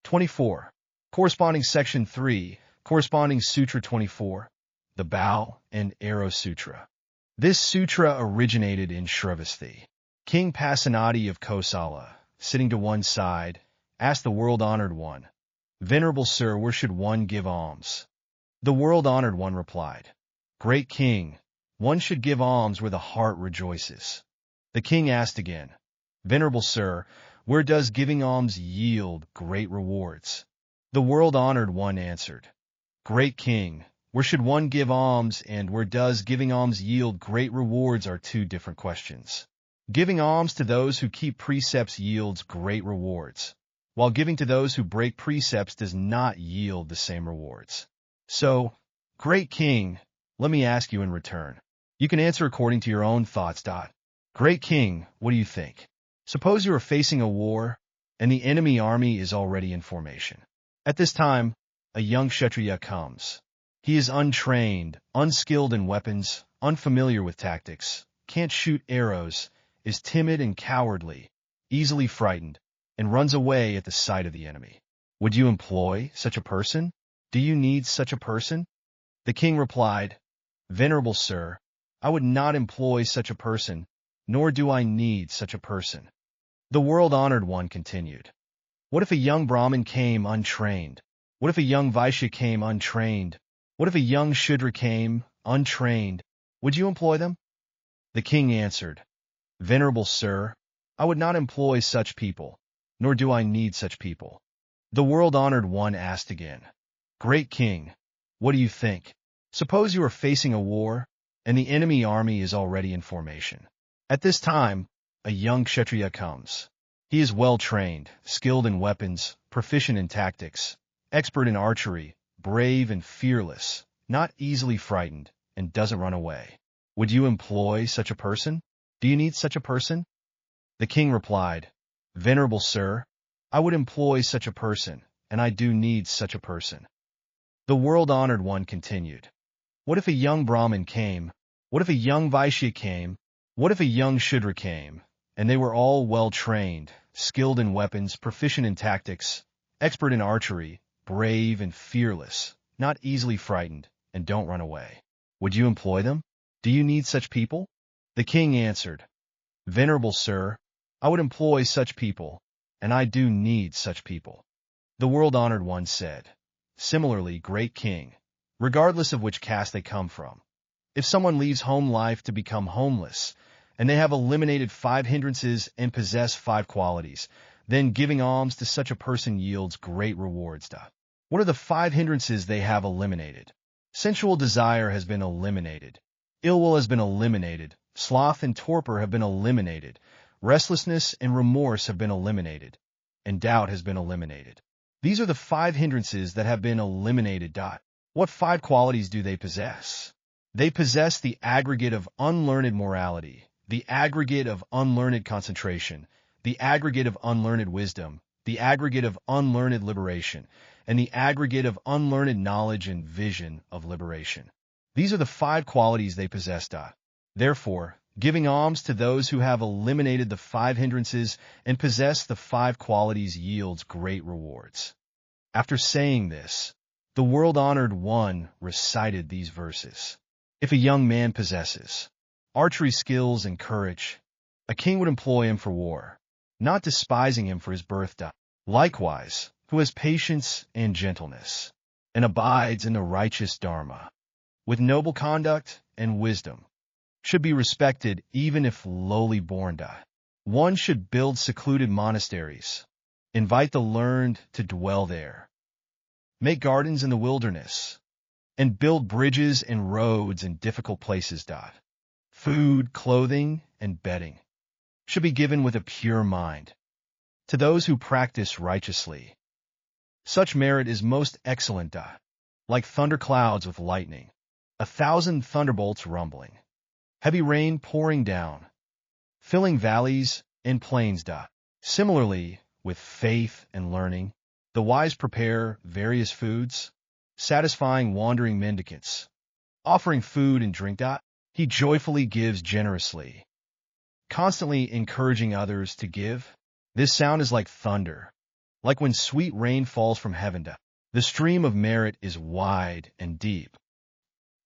24. Corresponding Section 3, corresponding Sutra 24, the Bow and Arrow Sutra. This sutra originated in Sravasti. King Pasenadi of Kosala, sitting to one side, asked the world-honored one, "Venerable Sir, where should one give alms?" The world-honored one replied, "Great King, one should give alms where the heart rejoices." The king asked again, "Venerable Sir, where does giving alms yield great rewards?" The world-honored one answered, "Great King, where should one give alms and where does giving alms yield great rewards are two different questions. Giving alms to those who keep precepts yields great rewards, while giving to those who break precepts does not yield the same rewards. So, Great King, let me ask you in return. You can answer according to your own thoughts. Great King, what do you think? Suppose you are facing a war, and the enemy army is already in formation. At this time, a young Kshatriya comes. He is untrained, unskilled in weapons, unfamiliar with tactics, can't shoot arrows, is timid and cowardly, easily frightened, and runs away at the sight of the enemy. Would you employ such a person? Do you need such a person? The king replied, "Venerable Sir, I would not employ such a person, nor do I need such a person." The world-honored one continued, "What if a young Brahmin came untrained? What if a young Vaishya came untrained? What if a young Shudra came untrained? Would you employ them?" The king answered, "Venerable Sir, I would not employ such people, nor do I need such people." The world-honored one asked again, "Great King, what do you think? Suppose you are facing a war, and the enemy army is already in formation. At this time, a young Kshatriya comes. He is well-trained, skilled in weapons, proficient in tactics, expert in archery, brave and fearless, not easily frightened, and doesn't run away. Would you employ such a person? Do you need such a person?" The king replied, "Venerable Sir, I would employ such a person, and I do need such a person." The world-honored one continued, "What if a young Brahmin came? What if a young Vaishya came? What if a young Shudra came, and they were all well-trained, skilled in weapons, proficient in tactics, expert in archery, brave and fearless, not easily frightened, and don't run away? Would you employ them? Do you need such people?" The king answered, "Venerable Sir, I would employ such people, and I do need such people." The world-honored one said, "Similarly, Great King, regardless of which caste they come from, if someone leaves home life to become homeless, and they have eliminated 5 hindrances and possess 5 qualities, then giving alms to such a person yields great rewards. What are the 5 hindrances they have eliminated? Sensual desire has been eliminated. Ill will has been eliminated. Sloth and torpor have been eliminated. Restlessness and remorse have been eliminated. And doubt has been eliminated. These are the 5 hindrances that have been eliminated. What 5 qualities do they possess? They possess the aggregate of unlearned morality, the aggregate of unlearned concentration, the aggregate of unlearned wisdom, the aggregate of unlearned liberation, and the aggregate of unlearned knowledge and vision of liberation. These are the 5 qualities they possess. Therefore, giving alms to those who have eliminated the 5 hindrances and possess the 5 qualities yields great rewards." After saying this, the world-honored one recited these verses. If a young man possesses archery skills and courage, a king would employ him for war, not despising him for his birth. Likewise, who has patience and gentleness, and abides in the righteous dharma, with noble conduct and wisdom, should be respected even if lowly born. One should build secluded monasteries, invite the learned to dwell there, make gardens in the wilderness, and build bridges and roads in difficult places. Food, clothing, and bedding should be given with a pure mind to those who practice righteously. Such merit is most excellent, like thunderclouds with lightning, 1,000 thunderbolts rumbling, heavy rain pouring down, filling valleys and plains. Similarly, with faith and learning, the wise prepare various foods, satisfying wandering mendicants, offering food and drink. He joyfully gives generously, constantly encouraging others to give. This sound is like thunder, like when sweet rain falls from heaven. The stream of merit is wide and deep,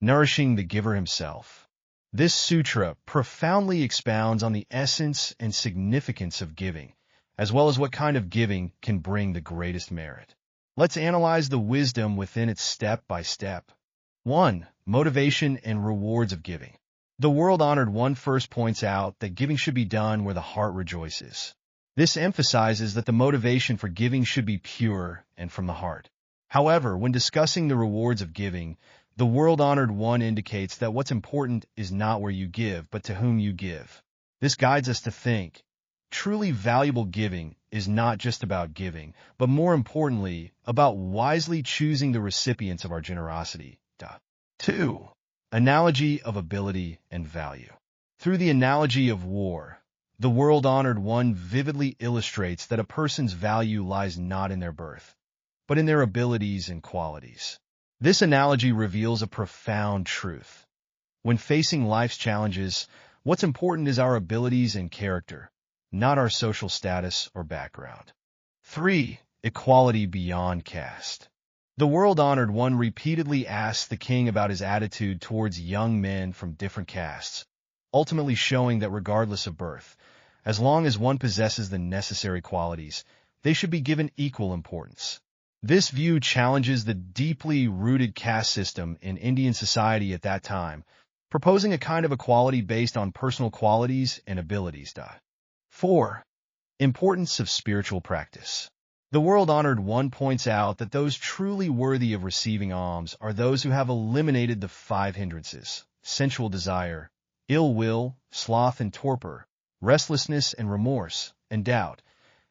nourishing the giver himself. This sutra profoundly expounds on the essence and significance of giving, as well as what kind of giving can bring the greatest merit. Let's analyze the wisdom within it step by step. 1. Motivation and rewards of giving. The world-honored one first points out that giving should be done where the heart rejoices. This emphasizes that the motivation for giving should be pure and from the heart. However, when discussing the rewards of giving, the world-honored one indicates that what's important is not where you give, but to whom you give. This guides us to think, truly valuable giving is not just about giving, but more importantly, about wisely choosing the recipients of our generosity. 2. Analogy of ability and value. Through the analogy of war, the world-honored one vividly illustrates that a person's value lies not in their birth, but in their abilities and qualities. This analogy reveals a profound truth. When facing life's challenges, what's important is our abilities and character, not our social status or background. 3. Equality beyond caste. The world-honored one repeatedly asks the king about his attitude towards young men from different castes, ultimately showing that regardless of birth, as long as one possesses the necessary qualities, they should be given equal importance. This view challenges the deeply rooted caste system in Indian society at that time, proposing a kind of equality based on personal qualities and abilities. 4. Importance of spiritual practice. The world-honored one points out that those truly worthy of receiving alms are those who have eliminated the 5 hindrances: sensual desire, ill will, sloth and torpor, restlessness and remorse, and doubt,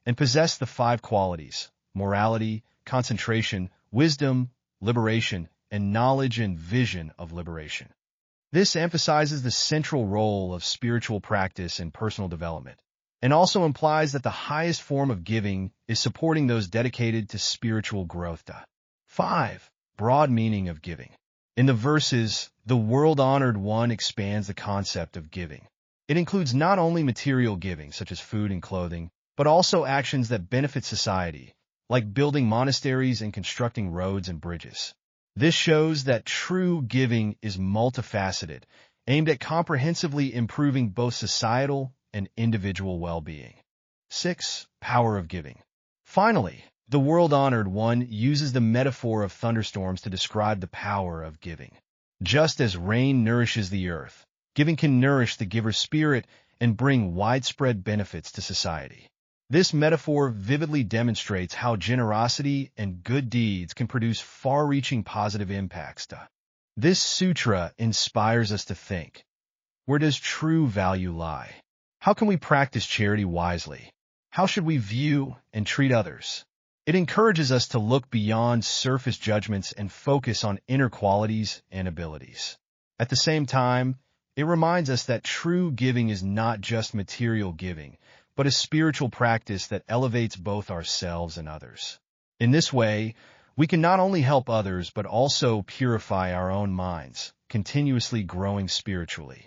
and possess the 5 qualities: morality, concentration, wisdom, liberation, and knowledge and vision of liberation. This emphasizes the central role of spiritual practice in personal development, and also implies that the highest form of giving is supporting those dedicated to spiritual growth. 5. Broad meaning of giving. In the verses, the world-honored one expands the concept of giving. It includes not only material giving, such as food and clothing, but also actions that benefit society, like building monasteries and constructing roads and bridges. This shows that true giving is multifaceted, aimed at comprehensively improving both societal and individual well-being. 6. Power of giving. Finally, the world-honored one uses the metaphor of thunderstorms to describe the power of giving. Just as rain nourishes the earth, giving can nourish the giver's spirit and bring widespread benefits to society. This metaphor vividly demonstrates how generosity and good deeds can produce far-reaching positive impacts. This sutra inspires us to think, where does true value lie? How can we practice charity wisely? How should we view and treat others? It encourages us to look beyond surface judgments and focus on inner qualities and abilities. At the same time, it reminds us that true giving is not just material giving, but a spiritual practice that elevates both ourselves and others. In this way, we can not only help others but also purify our own minds, continuously growing spiritually.